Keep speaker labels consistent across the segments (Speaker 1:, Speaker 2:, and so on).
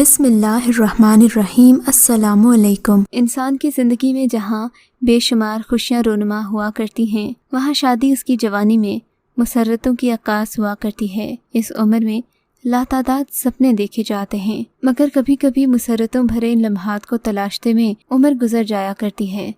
Speaker 1: بسم اللہ الرحمن الرحیم۔ السلام علیکم۔ انسان کی زندگی میں جہاں بے شمار خوشیاں رونما ہوا کرتی ہیں، وہاں شادی اس کی جوانی میں مسرتوں کی عکاس ہوا کرتی ہے۔ اس عمر میں لاتعداد سپنے دیکھے جاتے ہیں، مگر کبھی کبھی مسرتوں بھرے ان لمحات کو تلاشتے میں عمر گزر جایا کرتی ہے،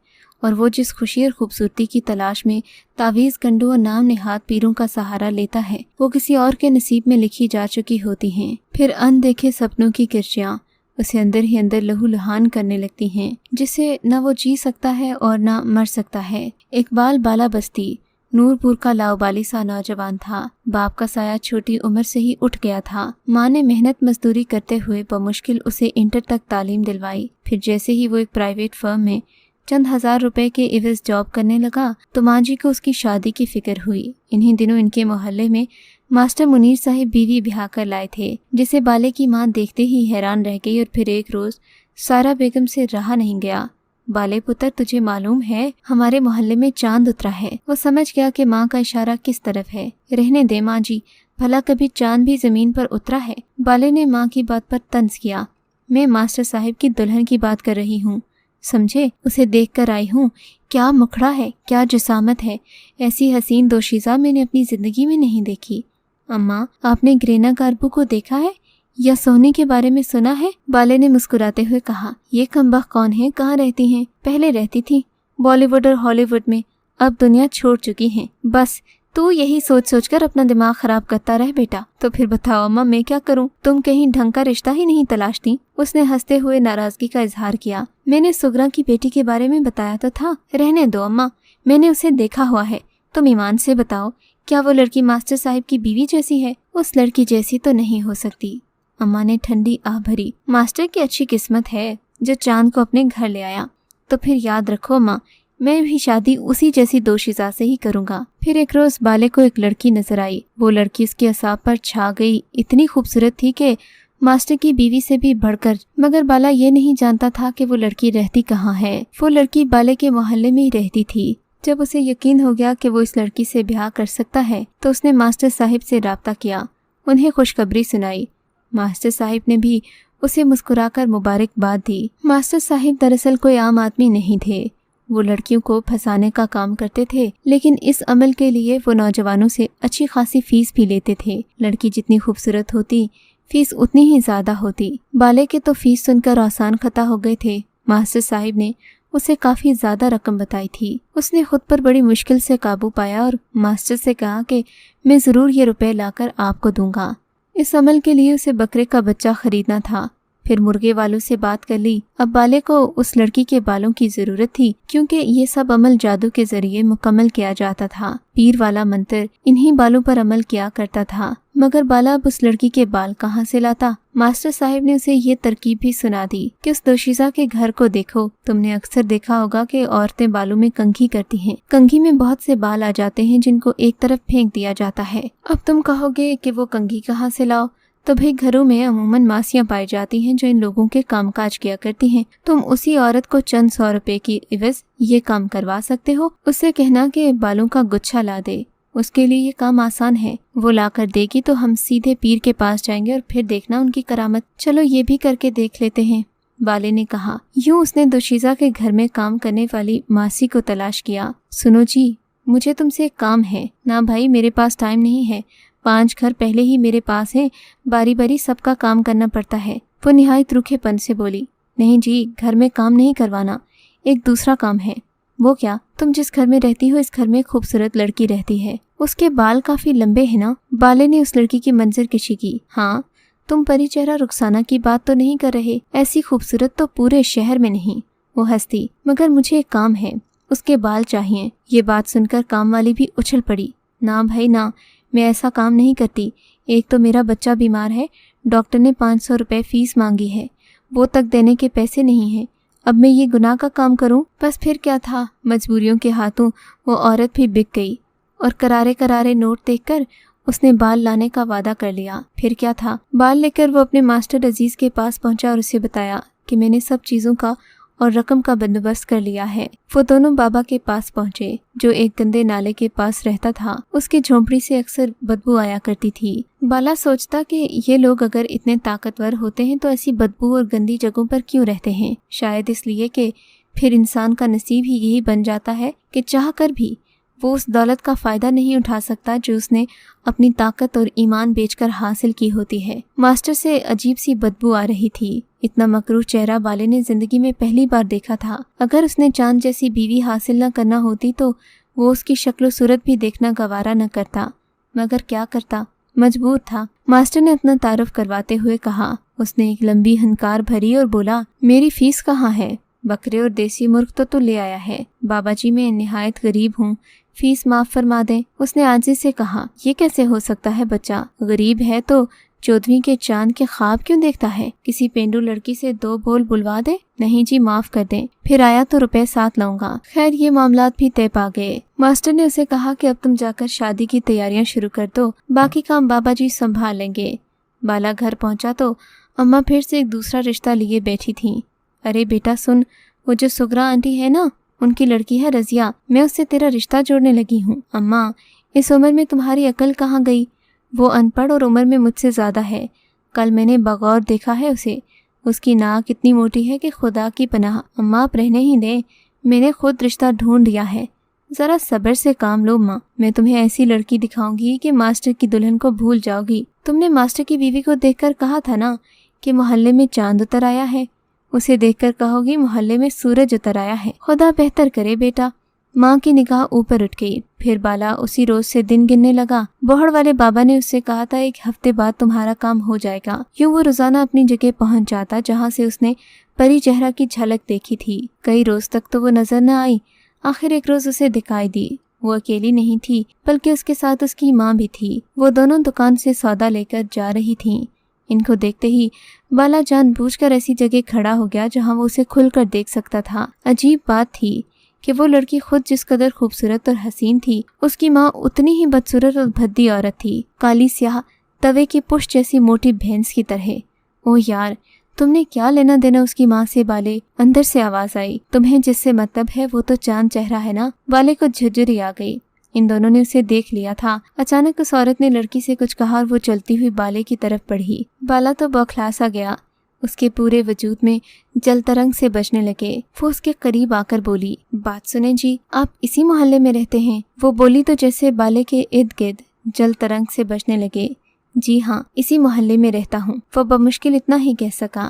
Speaker 1: اور وہ جس خوشی اور خوبصورتی کی تلاش میں تعویذ گنڈوں اور نام نہاد پیروں کا سہارا لیتا ہے، وہ کسی اور کے نصیب میں لکھی جا چکی ہوتی ہیں۔ پھر ان دیکھے سپنوں کی کرچیاں اسے اندر ہی اندر لہو لہان کرنے لگتی ہیں، جسے نہ وہ جی سکتا ہے اور نہ مر سکتا ہے۔ اقبال بالا بستی نور پور کا لاؤبالی سا نوجوان تھا۔ باپ کا سایہ چھوٹی عمر سے ہی اٹھ گیا تھا۔ ماں نے محنت مزدوری کرتے ہوئے بمشکل اسے انٹر تک تعلیم دلوائی۔ پھر جیسے ہی وہ ایک پرائیویٹ فرم میں چند ہزار روپے کے عوض جاب کرنے لگا تو ماں جی کو اس کی شادی کی فکر ہوئی۔ انہی دنوں ان کے محلے میں ماسٹر منیر صاحب بیوی بیاہ کر لائے تھے، جسے بالے کی ماں دیکھتے ہی حیران رہ گئی، اور پھر ایک روز سارا بیگم سے رہا نہیں گیا۔ بالے پتر، تجھے معلوم ہے ہمارے محلے میں چاند اترا ہے۔ وہ سمجھ گیا کہ ماں کا اشارہ کس طرف ہے۔ رہنے دے ماں جی، بھلا کبھی چاند بھی زمین پر اترا ہے؟ بالے نے ماں کی بات پر طنز کیا۔ میں ماسٹر صاحب کی دلہن کی بات کر رہی ہوں، سمجھے؟ اسے دیکھ کر آئی ہوں، کیا مکھڑا ہے، کیا جسامت ہے، ایسی حسین دوشیزہ میں نے اپنی زندگی میں نہیں دیکھی۔ اماں، آپ نے گرینا گاربو کو دیکھا ہے یا سونی کے بارے میں سنا ہے؟ بالے نے مسکراتے ہوئے کہا۔ یہ کمبخت کون ہے؟ کہاں رہتی ہیں؟ پہلے رہتی تھی بالی ووڈ اور ہالی ووڈ میں، اب دنیا چھوڑ چکی ہیں۔ بس تو یہی سوچ سوچ کر اپنا دماغ خراب کرتا رہ بیٹا۔ تو پھر بتاؤ اماں، میں کیا کروں؟ تم کہیں ڈھنگ کا رشتہ ہی نہیں تلاشتی؟ اس نے ہنستے ہوئے ناراضگی کا اظہار کیا۔ میں نے سگرا کی بیٹی کے بارے میں بتایا تو تھا۔ رہنے دو اماں، میں نے اسے دیکھا ہوا ہے۔ تم ایمان سے بتاؤ، کیا وہ لڑکی ماسٹر صاحب کی بیوی جیسی ہے؟ اس لڑکی جیسی تو نہیں ہو سکتی۔ اماں نے ٹھنڈی آہ بھری۔ ماسٹر کی اچھی قسمت ہے جو چاند کو اپنے گھر لے آیا۔ تو پھر یاد رکھو ماں، میں بھی شادی اسی جیسی دوشیزہ سے ہی کروں گا۔ پھر ایک روز بالے کو ایک لڑکی نظر آئی۔ وہ لڑکی اس کے اعصاب پر چھا گئی، اتنی خوبصورت تھی کہ ماسٹر کی بیوی سے بھی بڑھ کر، مگر بالا یہ نہیں جانتا تھا کہ وہ لڑکی رہتی کہاں ہے۔ وہ لڑکی بالے کے محلے میں ہی رہتی تھی۔ جب اسے یقین ہو گیا کہ وہ اس لڑکی سے بیاہ کر سکتا ہے تو اس نے ماسٹر صاحب سے رابطہ کیا، انہیں خوشخبری سنائی۔ ماسٹر صاحب نے بھی اسے مسکرا کر مبارکباد دی۔ ماسٹر صاحب دراصل کوئی عام آدمی نہیں تھے، وہ لڑکیوں کو پھنسانے کا کام کرتے تھے، لیکن اس عمل کے لیے وہ نوجوانوں سے اچھی خاصی فیس بھی لیتے تھے۔ لڑکی جتنی خوبصورت ہوتی، فیس اتنی ہی زیادہ ہوتی۔ بالے کے تو فیس سن کر آسان خطا ہو گئے تھے۔ ماسٹر صاحب نے اسے کافی زیادہ رقم بتائی تھی۔ اس نے خود پر بڑی مشکل سے قابو پایا اور ماسٹر سے کہا کہ میں ضرور یہ روپے لا کر آپ کو دوں گا۔ اس عمل کے لیے اسے بکرے کا بچہ خریدنا تھا۔ پھر مرغے والوں سے بات کر لی۔ اب بالے کو اس لڑکی کے بالوں کی ضرورت تھی، کیونکہ یہ سب عمل جادو کے ذریعے مکمل کیا جاتا تھا۔ پیر والا منتر انہی بالوں پر عمل کیا کرتا تھا، مگر بالا اب اس لڑکی کے بال کہاں سے لاتا؟ ماسٹر صاحب نے اسے یہ ترکیب بھی سنا دی کہ اس دوشیزہ کے گھر کو دیکھو۔ تم نے اکثر دیکھا ہوگا کہ عورتیں بالوں میں کنگھی کرتی ہیں۔ کنگھی میں بہت سے بال آ جاتے ہیں جن کو ایک طرف پھینک دیا جاتا ہے۔ اب تم کہو گے کہ وہ کنگھی کہاں سے لاؤ؟ تو بھئی گھروں میں عموماً ماسیاں پائی جاتی ہیں جو ان لوگوں کے کام کاج کیا کرتی ہیں۔ تم اسی عورت کو چند 100 روپے کی عوض یہ کام کروا سکتے ہو۔ اس سے کہنا کہ بالوں کا گچھا لا دے، اس کے لیے یہ کام آسان ہے۔ وہ لا کر دے گی تو ہم سیدھے پیر کے پاس جائیں گے اور پھر دیکھنا ان کی کرامت۔ چلو یہ بھی کر کے دیکھ لیتے ہیں، بالے نے کہا۔ یوں اس نے دوشیزہ کے گھر میں کام کرنے والی ماسی کو تلاش کیا۔ سنو جی، مجھے تم سے ایک کام ہے۔ نہ بھائی، میرے پاس ٹائم نہیں ہے، 5 گھر پہلے ہی میرے پاس ہیں، باری باری سب کا کام کرنا پڑتا ہے۔ وہ نہایت روکھے پن سے بولی۔ نہیں جی، گھر میں کام نہیں کروانا، ایک دوسرا کام ہے۔ وہ کیا؟ تم جس گھر میں رہتی ہو اس گھر میں ایک خوبصورت لڑکی رہتی ہے، اس کے بال کافی لمبے ہیں نا؟ بالے نے اس لڑکی کی منظر کشی کی۔ ہاں، تم پری چہرہ رخسانہ کی بات تو نہیں کر رہے؟ ایسی خوبصورت تو پورے شہر میں نہیں۔ وہ ہنسی۔ مگر مجھے ایک کام ہے، اس کے بال چاہیے۔ یہ بات سن کر کام والی بھی اچھل پڑی۔ نہ بھائی نہ، میں ایسا کام نہیں کرتی۔ ایک تو میرا بچہ بیمار ہے، ڈاکٹر نے 500 روپے فیس مانگی ہے، وہ تک دینے کے پیسے نہیں ہیں۔ اب میں یہ گناہ کا کام کروں؟ بس پھر کیا تھا، مجبوریوں کے ہاتھوں وہ عورت بھی بک گئی، اور کرارے کرارے نوٹ دیکھ کر اس نے بال لانے کا وعدہ کر لیا۔ پھر کیا تھا، بال لے کر وہ اپنے ماسٹر عزیز کے پاس پہنچا اور اسے بتایا کہ میں نے سب چیزوں کا और रकम का बंदोबस्त कर लिया है। वो दोनों बाबा के पास पहुँचे जो एक गंदे नाले के पास रहता था। उसकी झोंपड़ी से अक्सर बदबू आया करती थी। बाला सोचता कि ये लोग अगर इतने ताकतवर होते हैं तो ऐसी बदबू और गंदी जगहों पर क्यों रहते हैं। शायद इसलिए कि फिर इंसान का नसीब ही यही बन जाता है कि चाह कर भी वो उस दौलत का फ़ायदा नहीं उठा सकता जो उसने अपनी ताकत और ईमान बेचकर हासिल की होती है। मास्टर से अजीब सी बदबू आ रही थी। इतना मकरूह चेहरा बाले ने जिंदगी में पहली बार देखा था। अगर उसने चांद जैसी बीवी हासिल न करना होती तो वो उसकी शक्ल सूरत भी देखना गवारा न करता, मगर क्या करता, मजबूर था। मास्टर ने अपना तारुफ करवाते हुए कहा। उसने एक लंबी हंकार भरी और बोला, मेरी फीस कहाँ है? बकरे और देसी मुर्ग तो ले आया है। बाबा जी, मैं निहायत गरीब हूँ, फीस माफ फरमा दें। उसने आजिज़ से कहा। ये कैसे हो सकता है बच्चा? गरीब है तो 14वीं के चांद के ख्वाब क्यों देखता है? किसी पेंडू लड़की से 2 बोल बुलवा दे। नहीं जी, माफ कर दें, फिर आया तो रुपए साथ लाऊंगा। खैर ये मामलात भी तय पा गए। मास्टर ने उसे कहा कि अब तुम जाकर शादी की तैयारियां शुरू कर दो, बाकी काम बाबा जी संभाल लेंगे। बाला घर पहुंचा तो अम्मा फिर से एक दूसरा रिश्ता लिए बैठी थी। अरे बेटा सुन, वो जो सुगरा आंटी है ना, उनकी लड़की है रजिया, मैं उससे तेरा रिश्ता जोड़ने लगी हूँ। अम्मा, इस उम्र में तुम्हारी अकल कहाँ गई? वो अनपढ़ और उम्र में मुझसे ज़्यादा है। कल मैंने बगौर देखा है उसे। उसकी नाक इतनी मोटी है कि खुदा की पनाह। अम्मा आप रहने ही दें, मैंने खुद रिश्ता ढूंढ लिया है। ज़रा सब्र से काम लो माँ, मैं तुम्हें ऐसी लड़की दिखाऊंगी कि मास्टर की दुल्हन को भूल जाओगी। तुमने मास्टर की बीवी को देखकर कहा था ना कि मोहल्ले में चांद उतर आया है, उसे देखकर कहोगी मोहल्ले में सूरज उतर आया है। खुदा बेहतर करे बेटा। माँ की निगाह ऊपर उठ गई। फिर बाला उसी रोज से दिन गिनने लगा। बोहड़ वाले बाबा ने उससे कहा था 1 हफ्ते बाद तुम्हारा काम हो जाएगा। यूं वो रोजाना अपनी जगह पहुंच जाता जहां से उसने परी चेहरा की झलक देखी थी। कई रोज तक तो वो नजर न आई। आखिर एक रोज उसे दिखाई दी। वो अकेली नहीं थी बल्कि उसके साथ उसकी माँ भी थी। वो दोनों दुकान से सौदा लेकर जा रही थीं। इनको देखते ही बाला जानबूझकर ऐसी जगह खड़ा हो गया जहां वो उसे खुलकर देख सकता था। अजीब बात थी कि वो लड़की खुद जिस कदर खूबसूरत और हसीन थी, उसकी माँ उतनी ही बदसूरत और भद्दी औरत थी, काली स्याह तवे की पुष्ट जैसी मोटी भैंस की तरह। ओ यार, तुमने क्या लेना देना उसकी माँ से बाले? अंदर से आवाज आई। तुम्हें जिससे मतलब है वो तो चांद चेहरा है ना? बाले को झुर्री आ गई। इन दोनों ने उसे देख लिया था। अचानक उस औरत ने लड़की से कुछ कहा और वो चलती हुई बाले की तरफ बढ़ी। बाला तो बौखला सा गया। उसके पूरे वजूद में जल तरंग से बजने लगे। वो उसके करीब आकर बोली, बात सुने जी, आप इसी मोहल्ले में रहते हैं? वो बोली तो जैसे बाले के इर्द गिर्द जल तरंग से बजने लगे। जी हाँ, इसी मोहल्ले में रहता हूँ। वो बमुश्किल इतना ही कह सका।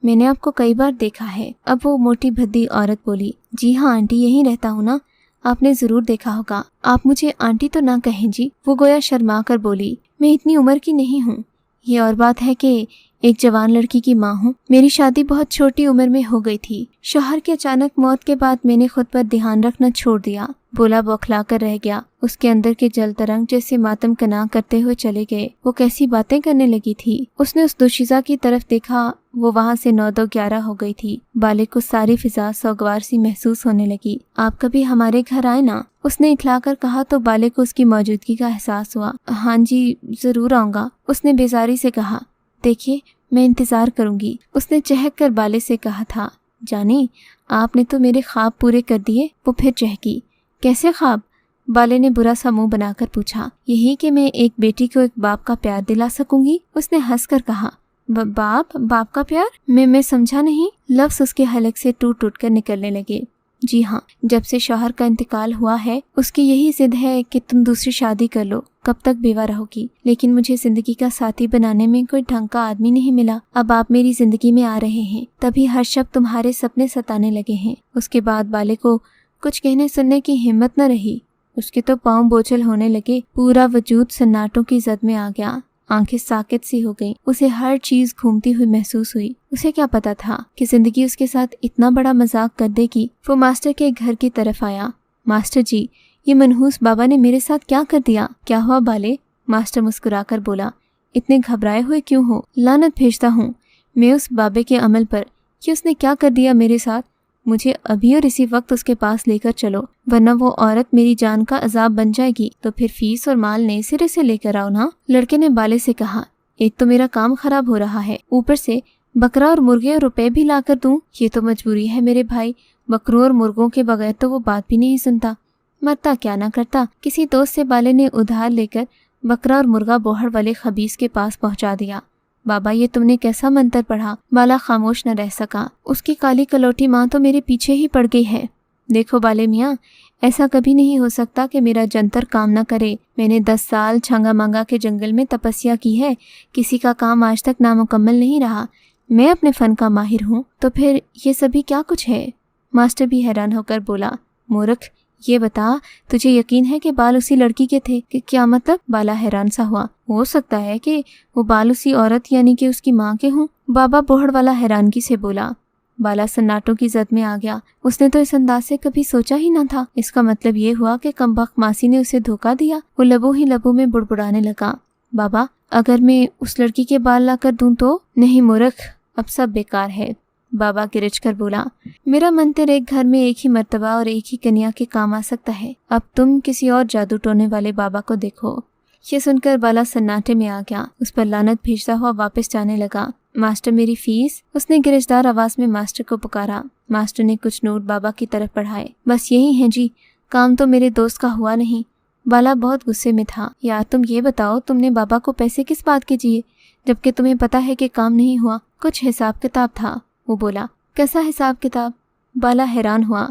Speaker 1: मैंने आपको कई बार देखा है। अब वो मोटी भद्दी औरत बोली, जी हाँ आंटी, यहीं रहता हूँ ना, आपने जरूर देखा होगा। आप मुझे आंटी तो ना कहें जी। वो गोया शर्मा कर बोली, मैं इतनी उम्र की नहीं हूँ। ये और बात है कि एक जवान लड़की की माँ हूँ। मेरी शादी बहुत छोटी उम्र में हो गई थी। शौहर की अचानक मौत के बाद मैंने खुद पर ध्यान रखना छोड़ दिया। बोला बौखला कर रह गया। उसके अंदर के जल तरंग जैसे मातम कना करते हुए चले गए। वो कैसी बातें करने लगी थी। उसने उस दोशीज़ा की तरफ देखा। वो वहाँ से 9-11 हो गई थी। बाले को सारी फिजा सोगवार सी महसूस होने लगी। आप कभी हमारे घर आए ना? उसने इखलाकर कहा तो बाले को उसकी मौजूदगी का एहसास हुआ। हाँ जी, जरूर आऊंगा, उसने बेजारी से कहा। देखिए, मैं इंतजार करूंगी, उसने चहक कर बाले से कहा था। जानी, आपने तो मेरे ख्वाब पूरे कर दिए। वो फिर चहकी। कैसे ख्वाब? बाले ने बुरा सा मुंह बनाकर पूछा। यही कि मैं एक बेटी को एक बाप का प्यार दिला सकूंगी, उसने हंसकर कहा। बाप का प्यार? मैं समझा नहीं। लफ्ज उसके हलक से टूट टूट कर निकलने लगे। जी हाँ, जब से शौहर का इंतकाल हुआ है उसकी यही जिद है कि तुम दूसरी शादी कर लो। कब तक बेवा रहोगी? लेकिन मुझे जिंदगी का साथी बनाने में कोई ढंग का आदमी नहीं मिला। अब आप मेरी जिंदगी में आ रहे हैं, तभी हर शब्द तुम्हारे सपने सताने लगे हैं। उसके बाद बाले को कुछ कहने सुनने की हिम्मत न रही। उसके तो पाँव बोझल होने लगे। पूरा वजूद सन्नाटों की जद में आ गया। आंखें साकित सी हो गईं। उसे हर चीज घूमती हुई महसूस हुई। उसे क्या पता था कि जिंदगी उसके साथ इतना बड़ा मजाक कर देगी। वो मास्टर के घर की तरफ आया। मास्टर जी, ये मनहूस बाबा ने मेरे साथ क्या कर दिया? क्या हुआ बाले? मास्टर मुस्कुराकर बोला। इतने घबराए हुए क्यों हो? लानत भेजता हूँ मैं उस बाबे के अमल पर कि उसने क्या कर दिया मेरे साथ। मुझे अभी और इसी वक्त उसके पास लेकर चलो, वरना वो औरत मेरी जान का अजाब बन जाएगी। तो फिर फीस और माल नए सिरे से लेकर आओ ना, लड़के ने बाले से कहा। एक तो मेरा काम खराब हो रहा है, ऊपर से बकरा और मुर्गे और रुपए भी ला कर दूँ? ये तो मजबूरी है मेरे भाई, बकरों और मुर्गों के बगैर तो वो बात भी नहीं सुनता। मरता क्या ना करता। किसी दोस्त से बाले ने उधार लेकर बकरा और मुर्गा बोहड़ वाले खबीस के पास पहुंचा दिया। बाबा ये तुमने कैसा मंत्र पढ़ा? बाला खामोश न रह सका। उसकी काली कलौटी माँ तो मेरे पीछे ही पड़ गई है। देखो बाले मियाँ, ऐसा कभी नहीं हो सकता कि मेरा जंतर काम न करे। मैंने 10 साल छंगा मांगा के जंगल में तपस्या की है, किसी का काम आज तक नामुकम्मल नहीं रहा। मैं अपने फन का माहिर हूँ, तो फिर ये सभी क्या कुछ है? मास्टर भी हैरान होकर बोला, मूर्ख ये बता, तुझे यकीन है कि बाल उसी लड़की के थे? कि क्या मतलब? बाला हैरान सा हुआ। हो सकता है कि वो बाल उसी औरत यानी कि उसकी माँ के हों। बाबा बोहड़ वाला हैरानगी से बोला। बाला सन्नाटों की जद में आ गया। उसने तो इस अंदाज से कभी सोचा ही न था। इसका मतलब ये हुआ कि कमबख्त मासी ने उसे धोखा दिया। वो लबों ही लबों में बुड़बुड़ाने लगा। बाबा अगर मैं उस लड़की के बाल ला कर दूं तो? नहीं मूर्ख, अब सब बेकार है। बाबा गिरज कर बोला, मेरा मंत्र एक घर में एक ही मर्तबा और एक ही कन्या के काम आ सकता है। अब तुम किसी और जादू टोने वाले बाबा को देखो। ये सुनकर बाला सन्नाटे में आ गया। उस पर लानत भेजता हुआ वापस जाने लगा। मास्टर मेरी फीस? उसने गिरजदार आवाज में मास्टर को पुकारा। मास्टर ने कुछ नोट बाबा की तरफ बढ़ाए। बस यही है जी, काम तो मेरे दोस्त का हुआ नहीं। बाला बहुत गुस्से में था। यार तुम ये बताओ, तुमने बाबा को पैसे किस बात के दिए जबकि तुम्हें पता है कि काम नहीं हुआ? कुछ हिसाब किताब था, वो बोला। कैसा हिसाब किताब? बाला हैरान हुआ।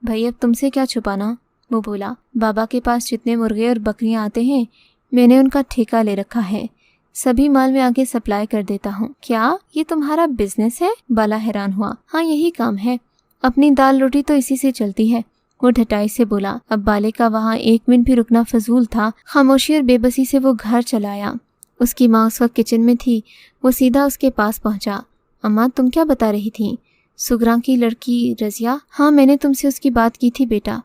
Speaker 1: भाई अब तुमसे क्या छुपाना, वो बोला। बाबा के पास जितने मुर्गे और बकरियां आते हैं मैंने उनका ठेका ले रखा है। सभी माल में आगे सप्लाई कर देता हूँ। क्या ये तुम्हारा बिजनेस है? बाला हैरान हुआ। हाँ यही काम है, अपनी दाल रोटी तो इसी से चलती है, वो ढटाई से बोला। अब बाले का वहाँ 1 मिनट भी रुकना फजूल था। खामोशी और बेबसी से वो घर चलाया। उसकी माँ उस वक्त किचन में थी। वो सीधा उसके पास पहुंचा। अम्मा तुम क्या बता रही थी? सुगरा की लड़की रजिया? हाँ मैंने तुमसे उसकी बात की थी बेटा।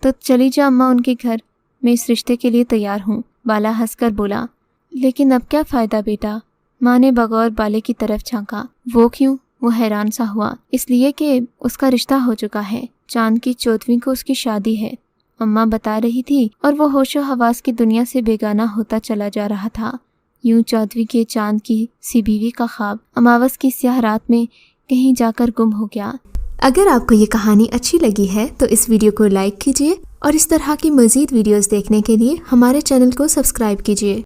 Speaker 1: तो चली जा अम्मा उनके घर, मैं इस रिश्ते के लिए तैयार हूँ। बाला हंसकर बोला। लेकिन अब क्या फायदा बेटा? माँ ने बगौर बाले की तरफ झांका। वो क्यों? वो हैरान सा हुआ। इसलिए कि उसका रिश्ता हो चुका है। चांद की 14वीं को उसकी शादी है, अम्मा बता रही थी। और वो होशो हवास की दुनिया से बेगाना होता चला जा रहा था। यूं 14वीं के चांद की सी बीवी का ख्वाब अमावस की स्याह रात में कहीं जाकर गुम हो गया।
Speaker 2: अगर आपको ये कहानी अच्छी लगी है तो इस वीडियो को लाइक कीजिए और इस तरह की मज़ीद वीडियोस देखने के लिए हमारे चैनल को सब्सक्राइब कीजिए।